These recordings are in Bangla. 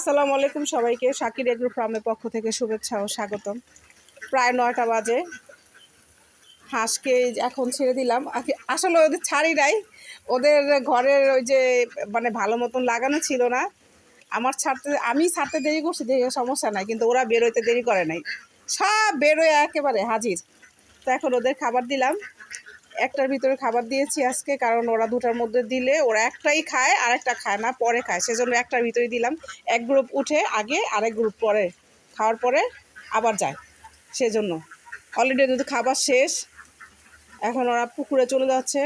আসসালামু আলাইকুম সবাইকে। শাকির এগ্রো ফার্মের পক্ষ থেকে শুভেচ্ছা ও স্বাগতম। প্রায় 9টা বাজে। হাঁসকে এখন ছেড়ে দিলাম। আসলে ওদের ছাড়ি নাই, ওদের ঘরের ওই যে ভালো মতন লাগানো ছিল না। আমি ছাড়তে দেরি করছি, দেখে সমস্যা নাই, কিন্তু ওরা বেরোইতে দেরি করে নাই, সব বেরোয় একেবারে হাজির। তো এখন ওদের খাবার দিলাম। একটার ভিতরে খাবার দিয়েছি আজকে, কারণ ওরা দুটার মধ্যে দিলে ওরা একটাই খায়, আর একটা খায় না, পরে খায়, সেজন্য একটার ভিতরে দিলাম। এক গ্রুপ উঠে আগে, আরেক গ্রুপ পরে, খাওয়ার পরে আবার যায়, সেজন্য। অলরেডি কিন্তু খাবার শেষ, এখন ওরা পুকুরে চলে যাচ্ছে।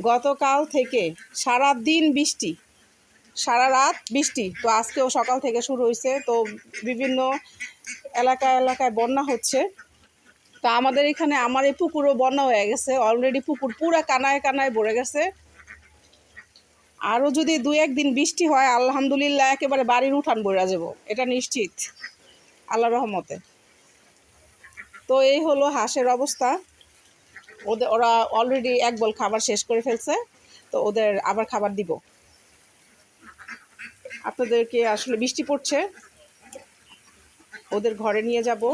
গতকাল থেকে সারা দিন বৃষ্টি, সারা রাত বৃষ্টি, তো আজকেও সকাল থেকে শুরু হয়েছে। তো বিভিন্ন এলাকায় এলাকায় বন্যা হচ্ছে। তা আমাদের এখানে, আমার এই পুকুরও বন্যা হয়ে গেছে অলরেডি, পুকুর পুরা কানায় কানায় ভরে গেছে। আরও যদি 2-1 দিন বৃষ্টি হয়, আলহামদুলিল্লাহ একেবারে বাড়ির উঠান ভরে যাব, এটা নিশ্চিত আল্লাহর রহমতে। তো এই হলো হাঁসের অবস্থা। ওরা অলরেডি এক বল খাবার শেষ করে ফেলছে, তো ওদের আবার খাবার দিব। আপনাদেরকে আসলে বৃষ্টি পড়ছে, ওদের ঘরে নিয়ে যাব।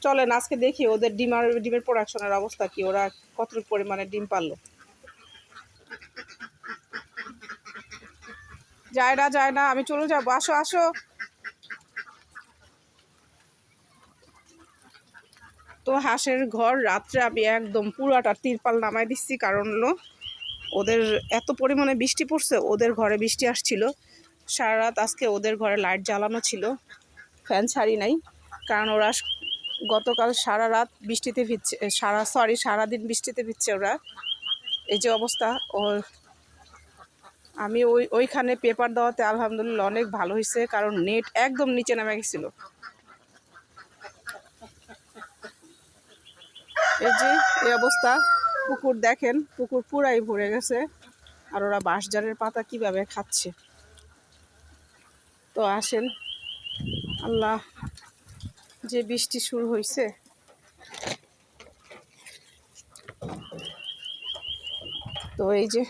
চলেন আজকে দেখি ওদের ডিমের প্রোডাকশনের অবস্থা কি, ওরা কতটুকু পরিমাণে ডিম পারলো। যায় না, আমি চলে যাবো, আসো আসো। তো হাঁসের ঘর রাত্রে আমি একদম পুরাটা তিরপাল নামাই দিচ্ছি, কারণ হলো ওদের এত পরিমাণে বৃষ্টি পড়ছে, ওদের ঘরে বৃষ্টি আসছিল সারা রাত। আজকে ওদের ঘরে লাইট জ্বালানো ছিল, ফ্যান ছাড়ি নাই, কারণ ওরা গতকাল সারা রাত বৃষ্টিতে ভিজছে, সারাদিন বৃষ্টিতে ভিজছে ওরা। এই যে অবস্থা আমি ওইখানে পেপার দেওয়াতে আলহামদুলিল্লাহ অনেক ভালো হয়েছে, কারণ নেট একদম নিচে নেমে গেছিল। এই যে এই অবস্থা, পুকুর দেখেন, পুকুর পুরাই ভরে গেছে, আর ওরা বাঁশঝাড়ের পাতা কিভাবে খাচ্ছে। তো আসেন, আল্লাহ, যে বৃষ্টি শুরু হয়েছে। তো এই যে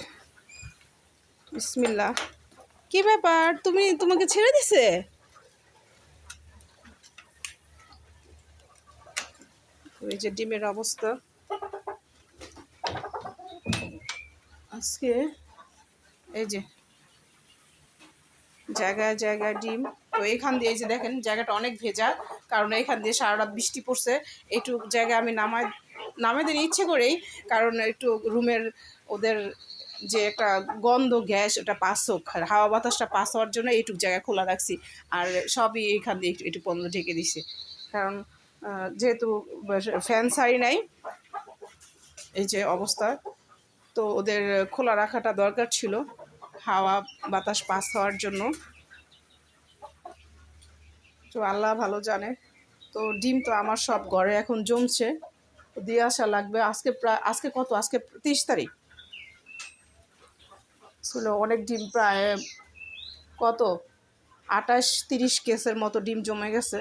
বিসমিল্লাহ। কি ব্যাপার, তোমাকে ছেড়ে দিছে? ওই যে ডিমের অবস্থা আজকে, এই যে জায়গায় জায়গায় ডিম। তো এইখান দিয়ে এই যে দেখেন, জায়গাটা অনেক ভেজা, কারণ এইখান দিয়ে সারা রাত বৃষ্টি পড়ছে। এইটুক জায়গায় আমি নামাই দিতে ইচ্ছে করেই, কারণ একটু রুমের ওদের যে একটা গন্ধ গ্যাস, ওটা পাস হোক, হাওয়া বাতাসটা পাস হওয়ার জন্য এইটুক জায়গা খোলা রাখছি। আর সবই এইখান দিয়ে একটু বন্ধ ঢেকে দিছে, কারণ যেহেতু ফ্যান ছাড়ি নাই। এই যে অবস্থা, তো ওদের খোলা রাখাটা দরকার ছিল হাওয়া বাতাস পাস হওয়ার জন্য। তো আল্লাহ ভালো জানে। তো ডিম তো আমার সব ঘরে এখন জমছে, দিয়ে আসা লাগবে। আজকে কত, আজকে 30 তারিখ ছিল। অনেক ডিম, প্রায় কত 28-30 কেসের মতো ডিম জমে গেছে।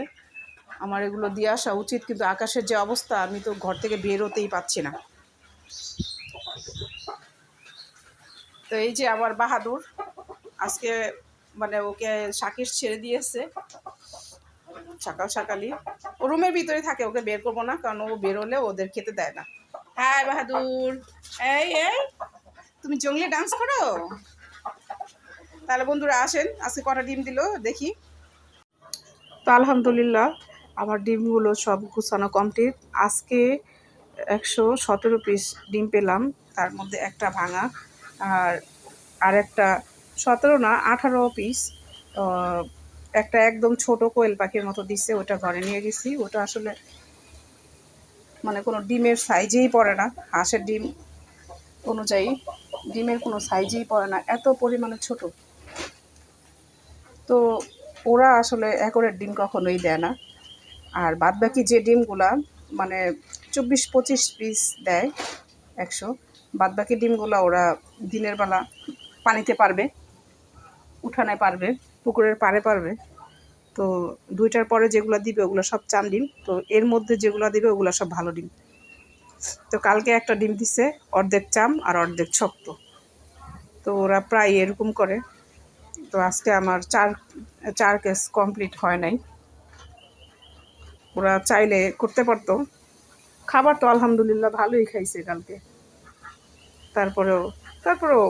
আমার এগুলো দিয়ে আসা উচিত, কিন্তু আকাশের যে অবস্থা, আমি তো ঘর থেকে বেরোতেই পাচ্ছি না। তো এই যে আমার বাহাদুর আজকে ওকে শাকির ছেড়ে দিয়েছে সকাল সকালই। ও রুমের ভিতরে থাকে, ওকে বের করবো না, কারণ ও বেরোলে ওদের খেতে দেয় না। হ্যাঁ বাহাদুর, এই এই তুমি জঙ্গলি ডান্স করো। তাহলে বন্ধুরা আসেন, আজকে কটা ডিম দিল দেখি। তো আলহামদুলিল্লাহ আমার ডিমগুলো সব গুছানো কমপ্লিট। আজকে 117 পিস ডিম পেলাম, তার মধ্যে একটা ভাঙা, আর একটা 17 না 18 পিস। একটা একদম ছোট কোয়েল পাখির মতো দিচ্ছে, ওটা ঘরে নিয়ে গেছি। ওটা আসলে কোনো ডিমের সাইজেই পড়ে না, হাঁসের ডিম অনুযায়ী ডিমের কোনো সাইজেই পড়ে না, এত পরিমাণে ছোট। তো ওরা আসলে একরের ডিম কখনোই দেয় না। আর বাদবাকি যে ডিমগুলা 24-25 পিস দেয় 100, বাদবাকি ডিমগুলো ওরা দিনের বেলা পানিতে পারবে, উঠানে পারবে, পুকুরের পাড়ে পারবে। তো 2টার পরে যেগুলো দিবে ওগুলো সব চান ডিম। তো এর মধ্যে যেগুলো দিবে ওগুলো সব ভালো ডিম। তো কালকে একটা ডিম দিছে, অর্ধেক চাম আর অর্ধেক শক্ত। তো ওরা প্রায় এরকম করে। তো আজকে আমার চার কেস কমপ্লিট হয় নাই। ওরা চাইলে করতে পারতো। খাবার তো আলহামদুলিল্লাহ ভালোই খাইছে কালকে। তারপরেও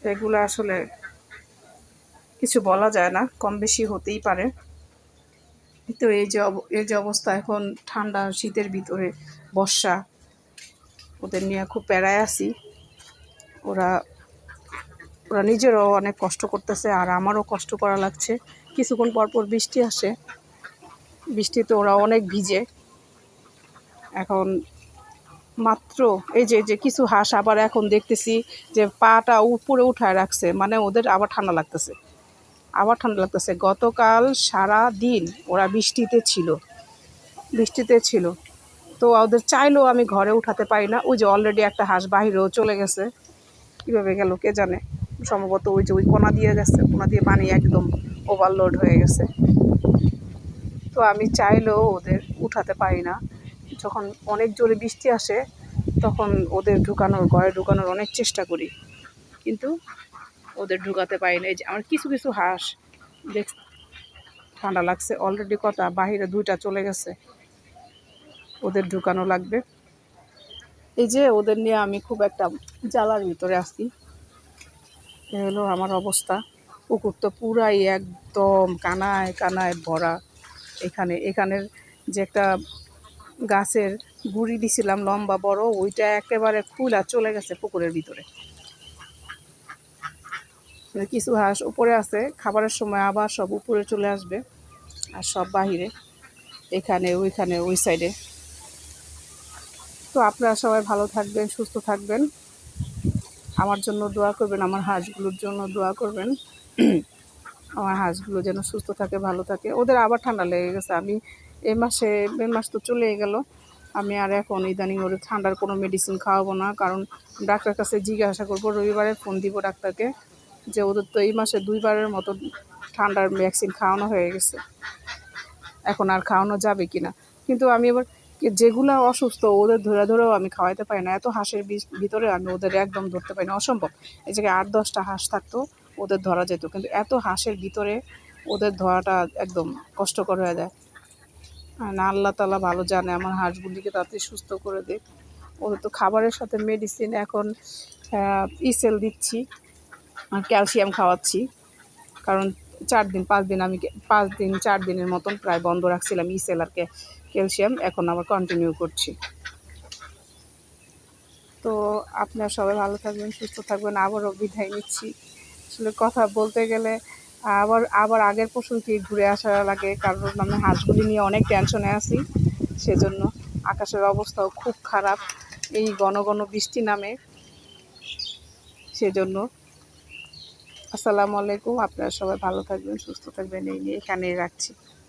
এগুলো আসলে কিছু বলা যায় না, কম বেশি হতেই পারে। তো এই যে অবস্থা, এখন ঠান্ডা শীতের ভিতরে বর্ষা, ওদের নিয়ে খুব প্যারায় আছি। ওরা ওরা নিজেরও অনেক কষ্ট করতেছে, আর আমারও কষ্ট করা লাগছে। কিছুক্ষণ পর পর বৃষ্টি আসে, বৃষ্টিতে ওরা অনেক ভিজে। এখন মাত্র এই যে কিছু হাঁস আবার এখন দেখতেছি যে পাটা উপরে উঠায় রাখছে, মানে ওদের আবার ঠান্ডা লাগতেছে। গতকাল সারা দিন ওরা বৃষ্টিতে ছিল। তো ওদের চাইলেও আমি ঘরে উঠাতে পারি না। ওই যে অলরেডি একটা হাঁস বাহিরেও চলে গেছে, কীভাবে গেল কে জানে। সম্ভবত ওই যে ওই কোনা দিয়ে গেছে, কোনা দিয়ে পানি একদম ওভারলোড হয়ে গেছে। তো আমি চাইলেও ওদের উঠাতে পারি না। যখন অনেক জোরে বৃষ্টি আসে তখন ওদের ঘরে ঢুকানোর অনেক চেষ্টা করি, কিন্তু ওদের ঢুকাতে পারি না। এই যে আমার কিছু কিছু হাঁস দেখ, ঠান্ডা লাগছে অলরেডি, কথা বাহিরে 2টা চলে গেছে, ওদের ঢুকানো লাগবে। এই যে ওদের নিয়ে আমি খুব একটা জ্বালার ভিতরে আছি। এ হলো আমার অবস্থা। পুকুর তো পুরাই একদম কানায় কানায় ভরা। এখানের যে একটা গাছের গুঁড়ি দিছিলাম লম্বা বড়, ওইটা একেবারে খুলা চলে গেছে পুকুরের ভিতরে। কিছু হাঁস উপরে আছে, খাবারের সময় আবার সব উপরে চলে আসবে, আর সব বাহিরে, ওইখানে ওই সাইডে। তো আপনারা সবাই ভালো থাকবেন, সুস্থ থাকবেন, আমার জন্য দোয়া করবেন, আমার হাঁসগুলোর জন্য দোয়া করবেন। আমার হাঁসগুলো যেন সুস্থ থাকে, ভালো থাকে। ওদের আবার ঠান্ডা লেগে গেছে। আমি এই মাস তো চলেই গেল। আমি আর এখন ইদানিং ওদের ঠান্ডার কোনো মেডিসিন খাওয়াবো না, কারণ ডাক্তার কাছে জিজ্ঞাসা করবো, রবিবারে ফোন দিব ডাক্তারকে, যে ওদের তো এই মাসে 2বারের মতো ঠান্ডার ভ্যাকসিন খাওয়ানো হয়ে গেছে, এখন আর খাওয়ানো যাবে কি না। কিন্তু আমি এবার যেগুলো অসুস্থ ওদের ধরেও আমি খাওয়াইতে পারি না। এত হাঁসের ভিতরে আমি ওদের একদম ধরতে পারি না, অসম্ভব। এই জায়গায় 8-10টা হাঁস থাকতো, ওদের ধরা যেত, কিন্তু এত হাঁসের ভিতরে ওদের ধরাটা একদম কষ্টকর হয়ে যায়। না, আল্লাহ তাআলা ভালো জানে, আমার হাঁসগুলিকে তাড়াতাড়ি সুস্থ করে দেয়। ওদের তো খাবারের সাথে মেডিসিন এখন ইসেল দিচ্ছি আর ক্যালসিয়াম খাওয়াচ্ছি, কারণ 4-5 দিন আমি 4 দিনের মতন প্রায় বন্ধ রাখছিলাম ইসেল আর ক্যালসিয়াম, এখন আবার কন্টিনিউ করছি। তো আপনারা সবাই ভালো থাকবেন, সুস্থ থাকবেন। আবারও বিদায় নিচ্ছি। আসলে কথা বলতে গেলে আবার আগের প্রসঙ্গে ঘুরে আসা লাগে, কারণ আমি হাঁসগুলি নিয়ে অনেক টেনশনে আছি। সেজন্য আকাশের অবস্থাও খুব খারাপ, এই ঘন ঘন বৃষ্টি নামে। সেজন্য আসসালামু আলাইকুম, আপনারা সবাই ভালো থাকবেন, সুস্থ থাকবেন, এই নিয়ে এখানেই রাখছি।